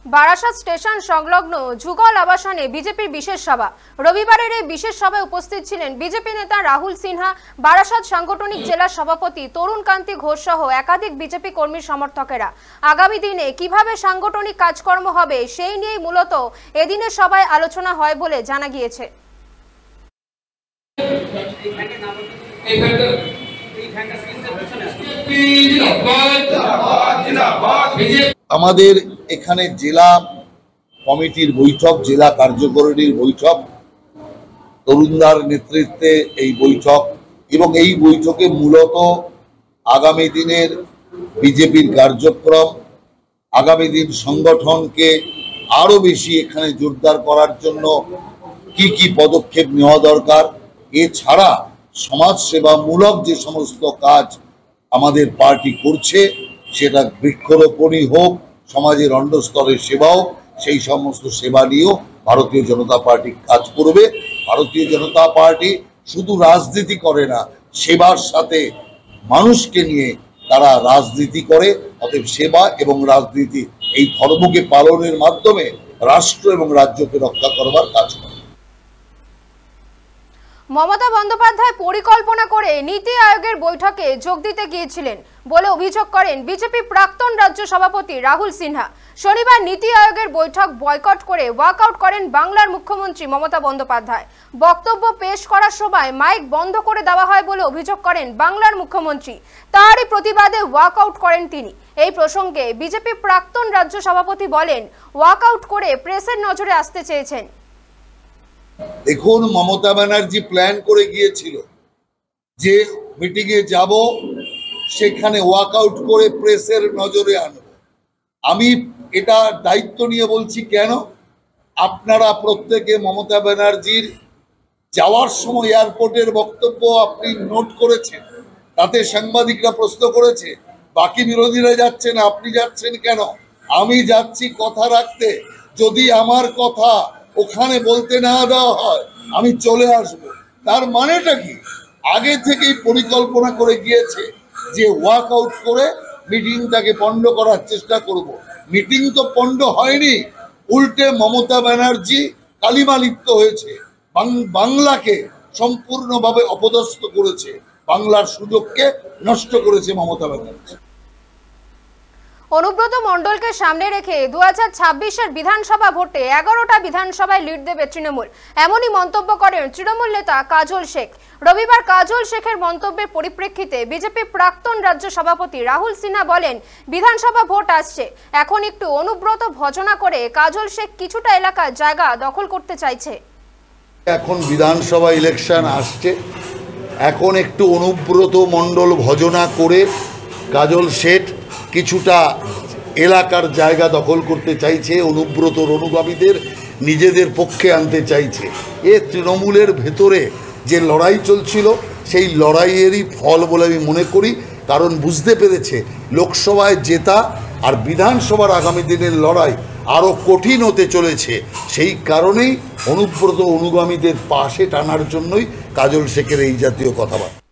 Barasat station সংলগ্ন যুগল আবাসনে বিজেপির বিশেষ সভা। রবিবারের এই বিশেষ সভায় উপস্থিত ছিলেন বিজেপি নেতা রাহুল সিনহা, বারাসাত সাংগঠনিক জেলা সভাপতি তরুণ কান্তি ঘোষ সহ একাধিক বিজেপি কর্মীর সমর্থকেরা। আগামী দিনে কিভাবে সাংগঠনিক কাজকর্ম হবে সেই নিয়েই মূলত এদিনের সভায় আলোচনা হয় বলে জানা গিয়েছে। আমাদের এখানে জেলা কমিটির বৈঠক, জেলা কার্যকরিণীর বৈঠক, তরুণদার নেতৃত্বে এই বৈঠক, এবং এই বৈঠকে মূলত আগামী দিনের বিজেপির কার্যক্রম, আগামী দিন সংগঠনকে আরো বেশি এখানে জোরদার করার জন্য কি কি পদক্ষেপ নেওয়া দরকার, এছাড়া সমাজসেবামূলক যে সমস্ত কাজ আমাদের পার্টি করছে, সেটা বৃক্ষরোপণই হোক, সমাজের অন্য স্তরের সেবা হোক, সেই সমস্ত সেবা নিয়েও ভারতীয় জনতা পার্টি কাজ করবে। ভারতীয় জনতা পার্টি শুধু রাজনীতি করে না, সেবার সাথে মানুষকে নিয়ে তারা রাজনীতি করে। অতএব সেবা এবং রাজনীতি এই ধর্মকে পালনের মাধ্যমে রাষ্ট্র এবং রাজ্যকে রক্ষা করবার কাজ করে। মমতা বন্দ্যোপাধ্যায় পরিকল্পনা করে নীতি আয়োগের বৈঠকে যোগ দিতে গিয়েছিলেন বলে অভিযোগ করেন বিজেপি প্রাক্তন রাজ্য সভাপতি রাহুল সিনহা। শনিবার নীতি আয়োগের বৈঠক বয়কট করে ওয়াকআউট করেন বাংলার মুখ্যমন্ত্রী মমতা বন্দ্যোপাধ্যায়। বক্তব্য পেশ করার সময় মাইক বন্ধ করে দেওয়া হয় বলে অভিযোগ করেন বাংলার মুখ্যমন্ত্রী। তারই প্রতিবাদে ওয়াকআউট করেন তিনি। এই প্রসঙ্গে বিজেপি প্রাক্তন রাজ্য সভাপতি বলেন, ওয়াকআউট করে প্রেসের নজরে আসতে চেয়েছেন। দেখুন, মমতা ব্যানার্জি প্ল্যান করে গিয়েছিল যে মিটিংয়ে যাব, সেখানে ওয়াকআউট করে প্রেসের নজরে আনব। আমি এটা দায়িত্ব নিয়ে বলছি। কেন? আপনারা প্রত্যেকে মমতা ব্যানার্জির যাওয়ার সময় এয়ারপোর্টের বক্তব্য আপনি নোট করেছেন, তাতে সাংবাদিকরা প্রশ্ন করেছে বাকি বিরোধীরা যাচ্ছেন, আপনি যাচ্ছেন কেন? আমি যাচ্ছি কথা রাখতে। যদি আমার কথা ওখানে বলতে না দেওয়া হয়, আমি চলে আসব। তার মানেটা কি? আগে থেকেই পরিকল্পনা করে গিয়েছে যে ওয়াকআউট করে মিটিংটাকে পণ্ড করার চেষ্টা করব। মিটিং তো পণ্ড হয়নি, উল্টে মমতা ব্যানার্জি কালিমা লিপ্ত হয়েছে, বাংলাকে সম্পূর্ণভাবে অপদস্থ করেছে, বাংলার সুযোগকে নষ্ট করেছে মমতা ব্যানার্জি। অনুব্রত মণ্ডলকে সামনে রেখে 2026-এর বিধানসভা ভোটে 11টা বিধানসভায় লিড দেবে তৃণমূল, এমনই মন্তব্য করেন তৃণমূল নেতা কাজল শেখ। রবিবার কাজল শেখের মন্তব্যের পরিপ্রেক্ষিতে বিজেপি প্রাক্তন রাজ্য সভাপতি রাহুল সিনহা বলেন, বিধানসভা ভোট আসছে, এখন একটু অনুব্রত ভজনা করে কাজল শেখ কিছুটা এলাকার জায়গা দখল করতে চাইছে। এখন বিধানসভা ইলেকশন আসছে, এখন একটু অনুব্রত মণ্ডল ভজনা করে কাজল শেঠ কিছুটা এলাকার জায়গা দখল করতে চাইছে, অনুব্রতর অনুগামীদের নিজেদের পক্ষে আনতে চাইছে। এ তৃণমূলের ভেতরে যে লড়াই চলছিল, সেই লড়াইয়েরই ফল বলে আমি মনে করি। কারণ বুঝতে পেরেছে লোকসভায় জেতা আর বিধানসভার আগামী দিনের লড়াই আরও কঠিন হতে চলেছে। সেই কারণেই অনুব্রত অনুগামীদের পাশে টানার জন্যই কাজল শেখের এই জাতীয় কথাবার্তা।